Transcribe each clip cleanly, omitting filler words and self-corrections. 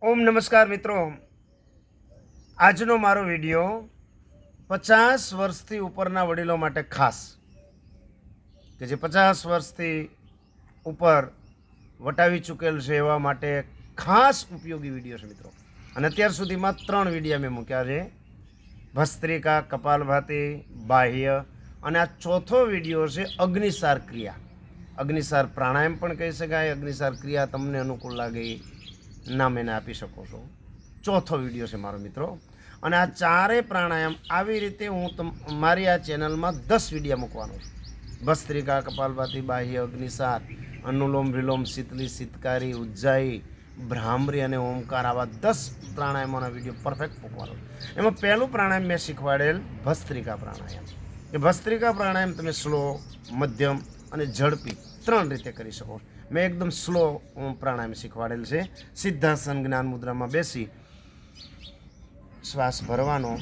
ઓમ નમસ્કાર મિત્રો, આજનો મારો વિડીયો 50 વર્ષથી ઉપરના વડીલો માટે ખાસ, કે જે 50 વર્ષથી ઉપર વટાવી ચૂકેલ છે એવા માટે ખાસ ઉપયોગી વિડીયો છે મિત્રો. અને અત્યાર સુધીમાં 3 વિડીયા મેં મૂક્યા છે: ભસ્ત્રિકા, કપાલભાતિ, બાહ્ય, અને આ ચોથો વિડીયો છે અગ્નિસાર ક્રિયા. અગ્નિસાર પ્રાણાયામ પણ કહી શકાય, અગ્નિસાર ક્રિયા તમને અનુકૂળ લાગે નામ એને આપી શકો છો. ચોથો વિડીયો છે મારો મિત્રો. અને આ ચારેય પ્રાણાયામ આવી રીતે હું મારી આ ચેનલમાં 10 વિડીયો મૂકવાનો છું. ભસ્ત્રિકા, કપાલભાતિ, બાહ્ય, અગ્નિસાર, અનુલોમ વિલોમ, શીતલી, શીતકારી, ઉજ્જાઈ, ભ્રામરી અને ઓમકાર, આવા 10 પ્રાણાયામોના વિડીયો પરફેક્ટ મૂકવાનો. એમાં પહેલું પ્રાણાયામ મેં શીખવાડેલ ભસ્ત્રિકા પ્રાણાયામ. એ ભસ્ત્રિકા પ્રાણાયામ તમે સ્લો, મધ્યમ અને ઝડપી 3 રીતે કરી શકો. મેં એકદમ સ્લો પ્રાણાયામ શીખવાડેલ છે. સિદ્ધાસન જ્ઞાન મુદ્રામાં બેસી શ્વાસ ભરવાનો,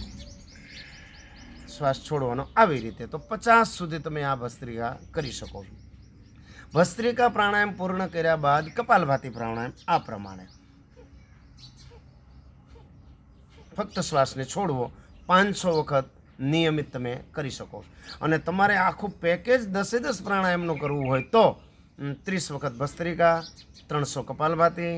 શ્વાસ છોડવાનો, આવી રીતે. તો 50 સુધી તમે આ ભસ્ત્રિકા કરી શકો છો. ભસ્ત્રિકા પ્રાણાયામ પૂર્ણ કર્યા બાદ કપાલભાતિ પ્રાણાયામ આ પ્રમાણે: ફક્ત શ્વાસને છોડવો 500 વખત નિયમિત તમે કરી શકો છો. અને તમારે આખું પેકેજ 10 પ્રાણાયામનું કરવું હોય તો 30 વખત ભસ્ત્રિકા, 300 કપાલભાતિ,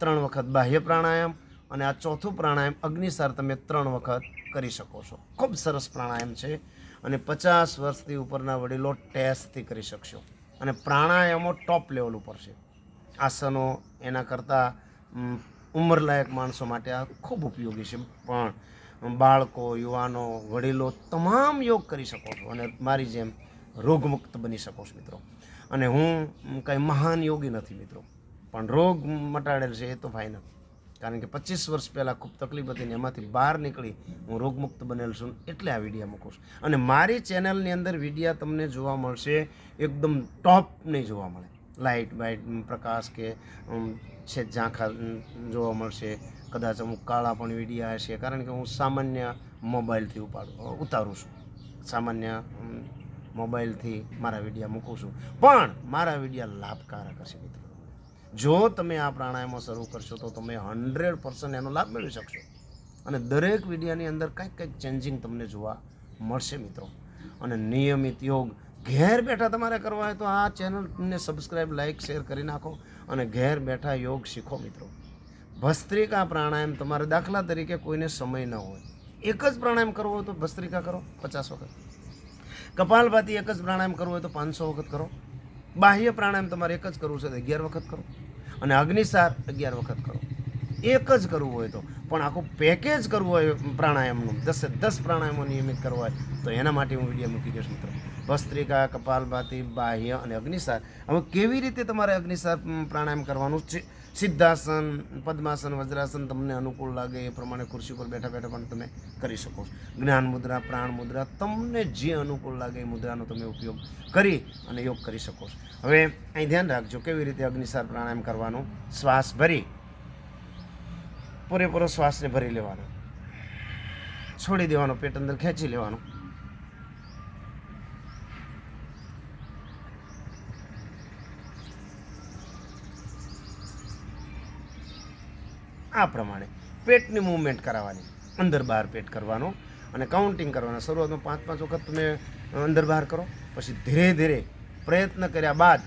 3 વખત બાહ્ય પ્રાણાયામ, અને આ ચોથું પ્રાણાયામ અગ્નિસાર તમે 3 વખત કરી શકો છો. ખૂબ સરસ પ્રાણાયામ છે અને 50 વર્ષથી ઉપરના વડીલો ટેસ્ટથી કરી શકશો. અને પ્રાણાયામો ટોપ લેવલ ઉપર છે. આસનો એના કરતાં ઉંમરલાયક માણસો માટે આ ખૂબ ઉપયોગી છે. પણ બાળકો, યુવાનો, વડીલો તમામ યોગ કરી શકો છો અને મારી જેમ રોગમુક્ત બની શકો છો મિત્રો. અને હું કંઈ મહાન યોગી નથી મિત્રો, પણ રોગ મટાડેલ છે એ તો ફાઇનલ. કારણ કે 25 વર્ષ પહેલાં ખૂબ તકલીફ હતી ને એમાંથી બહાર નીકળી હું રોગમુક્ત બનેલ છું, એટલે આ વિડીયો મૂકું છું. અને મારી ચેનલની અંદર વિડીયા તમને જોવા મળશે એકદમ ટોપ નહીં જોવા મળે. લાઇટ બાઇટ પ્રકાશ કે છે ઝાંખા જોવા મળશે. કદાચ અમુક કાળા પણ વિડીયા હશે, કારણ કે હું સામાન્ય મોબાઈલથી ઉતારું છું. સામાન્ય મોબાઈલથી મારા વિડીયા મૂકું છું, પણ મારા વિડીયા લાભકારક હશે મિત્રો. જો તમે આ પ્રાણાયામો શરૂ કરશો તો તમે 100% એનો લાભ મેળવી શકશો. અને દરેક વિડીયાની અંદર કંઈક ચેન્જિંગ તમને જોવા મળશે મિત્રો. અને નિયમિત યોગ ઘેર બેઠા તમારે કરવા હોય તો આ ચેનલને સબસ્ક્રાઈબ, લાઇક, શેર કરી નાખો અને ઘેર બેઠા યોગ શીખો મિત્રો. ભસ્ત્રિકા પ્રાણાયામ તમારે દાખલા તરીકે કોઈને સમય ન હોય, એક જ પ્રાણાયામ કરવો હોય તો ભસ્ત્રિકા કરો 50 વખત. કપાલભાતિ એક જ પ્રાણાયામ કરવું હોય તો 500 વખત કરો. બાહ્ય પ્રાણાયામ તમારે એક જ કરવું છે તો 11 વખત કરો. અને અગ્નિસાર 11 વખત કરો. એક જ કરવું હોય તો. પણ આખું પેકેજ કરવું હોય પ્રાણાયામનું, 10 પ્રાણાયામો નિયમિત કરવા હોય તો એના માટે હું વિડીયો મૂકી દઈશ મિત્રો. ભસ્ત્રિકા, કપાલભાતિ, બાહ્ય અને અગ્નિસાર. હવે કેવી રીતે તમારે અગ્નિસાર પ્રાણાયામ કરવાનું છે? સિદ્ધાસન, પદ્માસન, વજ્રાસન તમને અનુકૂળ લાગે એ પ્રમાણે ખુરશી પર બેઠા બેઠા પણ તમે કરી શકો છો. જ્ઞાન મુદ્રા, પ્રાણ મુદ્રા, તમને જે અનુકૂળ લાગે એ મુદ્રાનો તમે ઉપયોગ કરી અને યોગ કરી શકો છો. હવે અહીં ધ્યાન રાખજો કેવી રીતે અગ્નિસાર પ્રાણાયામ કરવાનું. શ્વાસ ભરી, પૂરેપૂરો શ્વાસને ભરી લેવાનો, છોડી દેવાનો, પેટ અંદર ખેંચી લેવાનું. આ પ્રમાણે પેટની મૂવમેન્ટ કરાવવાની, અંદર બહાર પેટ કરવાનું અને કાઉન્ટિંગ કરવાના. શરૂઆતમાં 5-5 વખત તમે અંદર બહાર કરો, પછી ધીરે ધીરે પ્રયત્ન કર્યા બાદ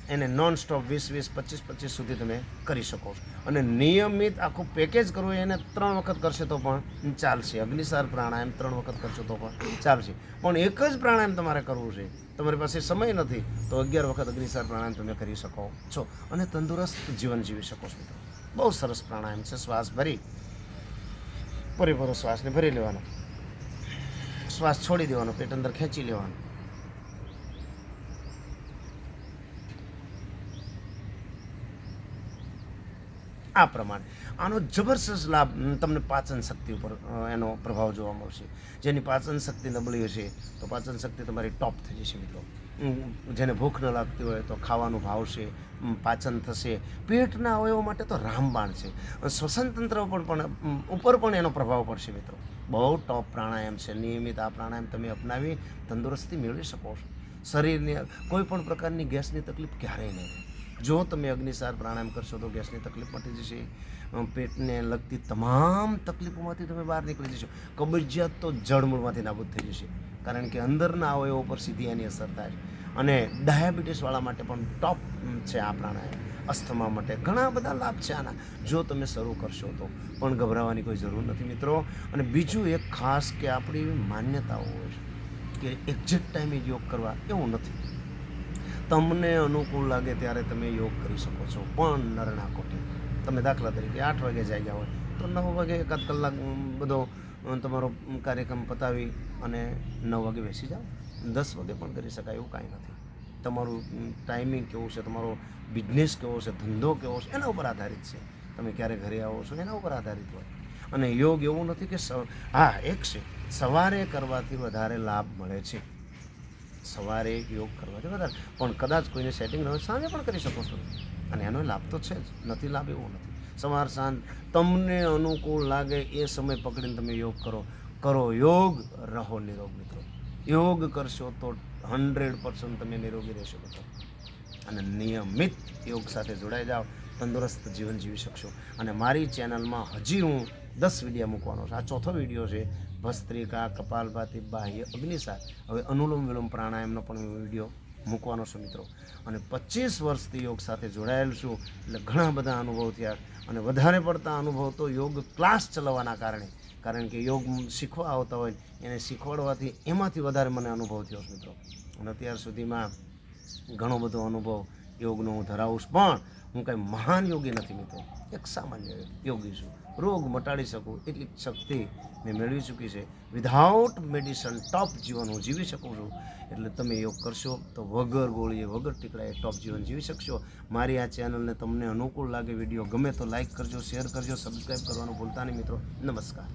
એને નોન સ્ટોપ 20-20, 25-25 સુધી તમે કરી શકો છો. અને નિયમિત આખું પેકેજ કરવું એને 3 વખત કરશે તો પણ ચાલશે. અગ્નિસાર પ્રાણાયામ 3 વખત કરશો તો પણ ચાલશે. પણ એક જ પ્રાણાયામ તમારે કરવું છે, તમારી પાસે સમય નથી તો 11 વખત અગ્નિસાર પ્રાણાયામ તમે કરી શકો છો અને તંદુરસ્ત જીવન જીવી શકો છો મિત્રો. બહુ સરસ પ્રાણાયામ છે. શ્વાસ ભરી, પૂરેપૂરો શ્વાસને ભરી લેવાનો, શ્વાસ છોડી દેવાનો, પેટ અંદર ખેંચી લેવાનું. આ પ્રમાણે આનો જબરદસ્ત લાભ તમને પાચન શક્તિ ઉપર એનો પ્રભાવ જોવા મળશે. જેની પાચન શક્તિ નબળી હશે તો પાચન શક્તિ તમારી ટોપ થઈ જશે મિત્રો. જેને ભૂખ ન લાગતી હોય તો ખાવાનું ભાવશે, પાચન થશે. પેટના અવયવો માટે તો રામબાણ છે. શ્વસન તંત્ર ઉપર પણ એનો પ્રભાવ પડશે મિત્રો. બહુ ટોપ પ્રાણાયામ છે. નિયમિત આ પ્રાણાયામ તમે અપનાવી તંદુરસ્તી મેળવી શકો છો. શરીરની કોઈ પણ પ્રકારની ગેસની તકલીફ ક્યારેય નહીં રહે. જો તમે અગ્નિસાર પ્રાણાયામ કરશો તો ગેસની તકલીફ મટી જશે, પેટને લગતી તમામ તકલીફોમાંથી તમે બહાર નીકળી જશો. કબજિયાત તો જળમૂળમાંથી નાબૂદ થઈ જશે, કારણ કે અંદરના અવયવો પર સીધી એની અસર થાય. અને ડાયાબિટીસવાળા માટે પણ ટોપ છે આ પ્રાણાયામ. અસ્થમા માટે ઘણા બધા લાભ છે આના, જો તમે શરૂ કરશો તો. પણ ગભરાવાની કોઈ જરૂર નથી મિત્રો. અને બીજું એક ખાસ કે આપણી એવી માન્યતાઓ હોય છે કે એક્ઝેક્ટ ટાઈમે યોગ કરવા, એવું નથી. તમને અનુકૂળ લાગે ત્યારે તમે યોગ કરી શકો છો, પણ નરણા કોઠે. તમે દાખલા તરીકે 8 વાગે જાગ્યા હોય તો 9 વાગે એકાદ કલાક બધો તમારો કાર્યક્રમ પતાવી અને 9 વાગે બેસી જાઓ. 10 વાગે પણ કરી શકાય, એવું કાંઈ નથી. તમારું ટાઈમિંગ કેવું છે, તમારો બિઝનેસ કેવો છે, ધંધો કેવો છે, એના ઉપર આધારિત છે. તમે ક્યારે ઘરે આવો છો એના ઉપર આધારિત હોય. અને યોગ એવું નથી કે હા, એક છે, સવારે કરવાથી વધારે લાભ મળે છે. સવારે યોગ કરવાથી વધારે, પણ કદાચ કોઈને સેટિંગ ન હોય સાંજે પણ કરી શકો છો. અને એનો લાભ તો છે જ, નથી લાભ એવું નથી. સવાર સાંજ તમને અનુકૂળ લાગે એ સમય પકડીને તમે યોગ કરો યોગ, રહો નિરોગ મિત્રો. યોગ કરશો તો 100% તમે નિરોગી રહેશો મિત્રો. અને નિયમિત યોગ સાથે જોડાઈ જાઓ, તંદુરસ્ત જીવન જીવી શકશો. અને મારી ચેનલમાં હજી હું 10 વિડીયો મૂકવાનો છે. આ ચોથો વિડીયો છે, ભસ્ત્રિકા, કપાલભાતિ, બાહ્ય, અગ્નિસાર. હવે અનુલોમ વિલોમ પ્રાણાયામનો પણ વિડીયો મૂકવાનો છું મિત્રો. અને 25 વર્ષથી યોગ સાથે જોડાયેલ છું, એટલે ઘણા બધા અનુભવ થયા. અને વધારે પડતા અનુભવ તો યોગ ક્લાસ ચલાવવાના કારણે, કારણ કે યોગ શીખવા આવતા હોય એને શીખવાડવાથી એમાંથી વધારે મને અનુભવ થયો છે મિત્રો. અને અત્યાર સુધીમાં ઘણો બધો અનુભવ યોગનો હું ધરાવું છું, પણ હું કંઈ મહાન યોગી નથી મિત્રો. એક સામાન્ય યોગી છું. રોગ મટાડી શકું એટલી શક્તિ મેં મેળવી ચૂકી છે. વિધાઉટ મેડિસન ટોપ જીવન હું જીવી શકું છું. એટલે તમે યોગ કરશો તો વગર ગોળીએ, વગર ટીકડાએ ટોપ જીવન જીવી શકશો. મારી આ ચેનલને તમને અનુકૂળ લાગે, વિડીયો ગમે તો લાઇક કરજો, શેર કરજો, સબસ્ક્રાઈબ કરવાનું ભૂલતા નહીં મિત્રો. નમસ્કાર.